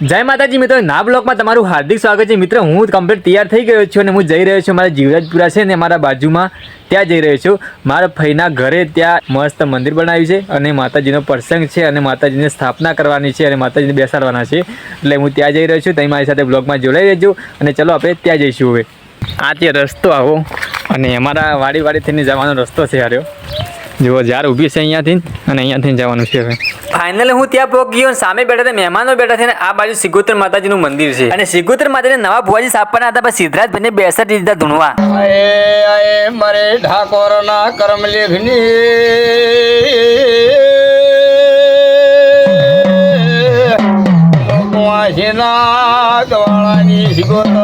જય માતાજી મિત્રો, ના બ્લોગમાં તમારું હાર્દિક સ્વાગત છે. મિત્રો હું કમ્પ્લીટ તૈયાર થઈ ગયો છું અને હું જઈ રહ્યો છું મારા જીવરાજપુરા છે ને મારા બાજુમાં ત્યાં જઈ રહ્યો છું. મારા ભાઈના ઘરે ત્યાં મસ્ત મંદિર બનાવ્યું છે અને માતાજીનો પ્રસંગ છે અને માતાજીને સ્થાપના કરવાની છે અને માતાજીને બેસાડવાના છે. એટલે હું ત્યાં જઈ રહ્યો છું. તમે મારી સાથે બ્લોગમાં જોડાઈ રહેજો અને ચલો આપણે ત્યાં જઈશું. હવે આ તે રસ્તો આવો અને અમારા વાડી થઈને જવાનો રસ્તો છે. હાર્યો જુઓ ઝાડ ઊભી છે અહીંયાથી અને અહીંયાથી જવાનું છે. હવે ફાઇનલી હું ત્યાં પહોંચી ગયો. સામે બેઠા હતા મહેમાનો બેઠા છે અને આ બાજુ સિગોતર માતાજીનું મંદિર છે અને સિગોતર માતાજીને નવા ભુવાજી સ્થાપના હતા. પણ સિદ્ધરાજભાઈને બેસાડી દીધા ધૂણવા. મારે ઠાકોરના કર્મ લેખની ગવાળાની સિગોતર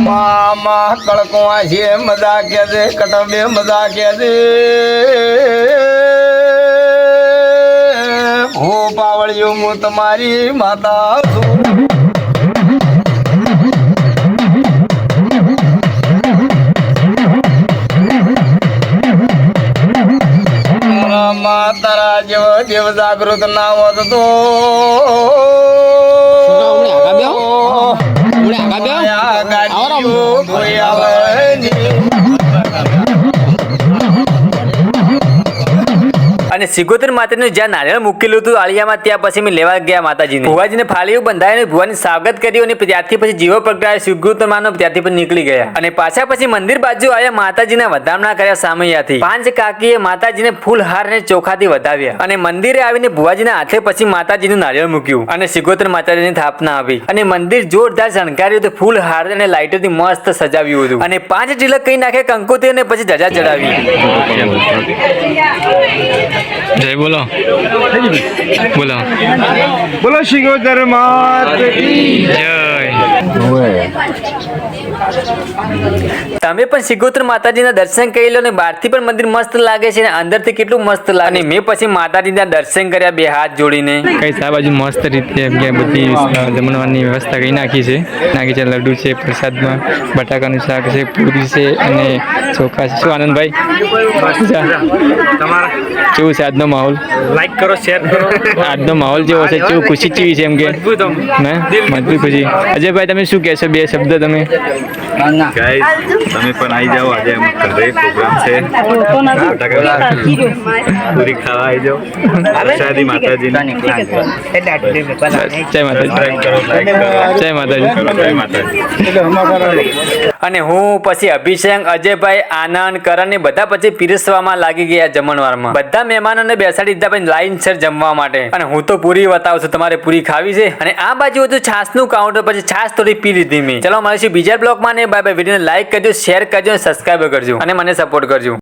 મામા કળકવા છે મજા કે દે કટબે મજા કે દે હો પાવળિયો હું તમારી માતા છું. તારા જેવો દેવ જાગૃત ના હોત તો કોઈ આવે અને સિગોતર માતાજીનું જ્યાં નારિયેળ મૂકેલું હતું આળિયામાં ત્યાં પછી મેં લેવા ગયા માતાજીને. ભુવાજીને ફાળીયું બંધાઈને ભુવાની સ્વાગત કર્યું અને ત્યારથી પછી જીવો પ્રગટાયો સિગોતર માનો. ત્યાંથી પછી નીકળી ગયા અને પાછા પછી મંદિર બાજુ આવ્યા. માતાજીના વધામણા કર્યા સામૈયાથી. 5 કાકીએ માતાજીને ફૂલ હાર અને ચોખાથી વધાવ્યા અને મંદિરે આવીને ભુવાજીના હાથે પછી માતાજીનું નારિયેળ મૂક્યું અને સિગોતર માતાજીની સ્થાપના આપી અને મંદિર જોરદાર શણગાર્યું હતું. ફૂલ હાર અને લાઇટોથી મસ્ત સજાવ્યું હતું અને 5 તિલક કઈ નાખે કંકોત્રી અને પછી ધજા ચડાવી. જય બોલો બોલો બોલો સિગોતર માત કી જય. તમે પણ સિગોતર માતાજીના દર્શન કરી લો ને બહારથી પણ મંદિર મસ્ત લાગે છે અને અંદરથી કેટલું મસ્ત લાગે. અને મેં પછી માતાજીના દર્શન કર્યા 2 હાથ જોડીને. કઈ આ બાજુ મસ્ત રીતે બધી જમણવાની વ્યવસ્થા કરી નાખી છે. લડ્ડુ છે, પ્રસાદમાં બટાકાનું શાક છે, પૂરી છે અને ચોખા છે. શું આનંદભાઈ કેવું છે આજનો માહોલ? લાઈક કરો, શેર કરો. આજનો માહોલ જેવો છે કેવું ખુશી ચીવી છે એમ કે મજબૂત ખુશી. અજયભાઈ તમે શું કહેશો? 2 શબ્દ તમે. ગાઈસ તમે પણ આવી જાઓ. આજે અમે ઘરે પ્રોગ્રામ છે. પૂરી ખાવા આવી જાઓ. પ્રસાદી માતાજી. જય માતાજી. જય માતાજી. અને હું પછી અભિષેક, અજયભાઈ, આનંદ, કરણ બધા પછી પીરસવામાં લાગી ગયા જમણવારમાં. બધા મહેમાનોને બેસાડી દીધા પછી લાઈન સર જમવા માટે. અને હું તો પૂરી બતાવું છું. તમારે પૂરી ખાવી છે. અને આ બાજુ હતું છાસનું કાઉન્ટર. પછી છાસ થોડી પી લીધી મેં. ચલો મળીશું બીજા બ્લોગમાં ને બાય બાય. વિડીયોને લાઈક કરજો, શેર કરજો, સબસ્ક્રાઈબ કરજો અને મને સપોર્ટ કરજો.